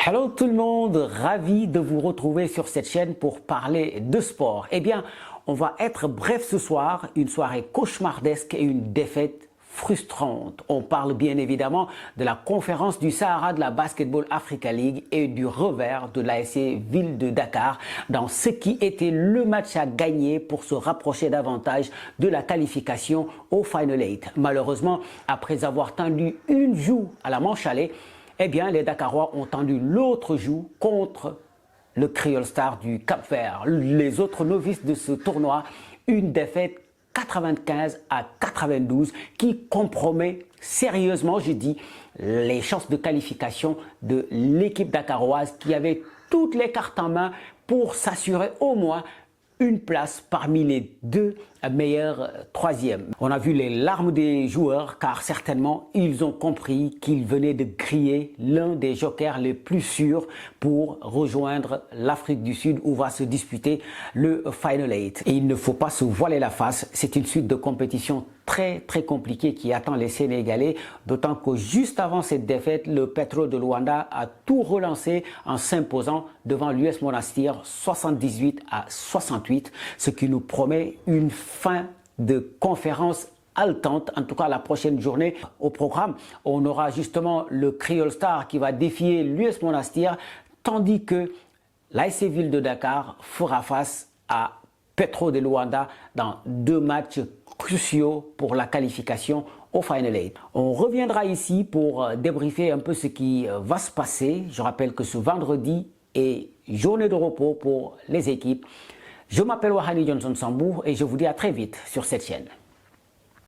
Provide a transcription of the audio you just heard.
Hello tout le monde, ravi de vous retrouver sur cette chaîne pour parler de sport. Eh bien, on va être bref ce soir, une soirée cauchemardesque et une défaite frustrante. On parle bien évidemment de la conférence du Sahara de la Basketball Africa League et du revers de l'ASC Ville de Dakar dans ce qui était le match à gagner pour se rapprocher davantage de la qualification au Final 8. Malheureusement, après avoir tendu une joue à la manche allée, eh bien, les Dakarois ont tendu l'autre joue contre le Creole Star du Cap-Vert. Les autres novices de ce tournoi, une défaite 95-92 qui compromet sérieusement, je dis, les chances de qualification de l'équipe dakaroise qui avait toutes les cartes en main pour s'assurer au moins une place parmi les deux meilleurs troisièmes. On a vu les larmes des joueurs car certainement ils ont compris qu'ils venaient de griller l'un des jokers les plus sûrs pour rejoindre l'Afrique du Sud où va se disputer le Final 8. Et il ne faut pas se voiler la face, c'est une suite de compétitions très compliquée qui attend les Sénégalais, d'autant que juste avant cette défaite, le Petro de Luanda a tout relancé en s'imposant devant l'US Monastir 78-68, ce qui nous promet une fin de conférence haletante, en tout cas la prochaine journée. Au programme, on aura justement le Creole Star qui va défier l'US Monastir, tandis que l'ASC Ville de Dakar fera face à Petro de Luanda dans deux matchs cruciaux pour la qualification au Final 8. On reviendra ici pour débriefer un peu ce qui va se passer. Je rappelle que ce vendredi est journée de repos pour les équipes. Je m'appelle Wahani Johnson Sambou et je vous dis à très vite sur cette chaîne.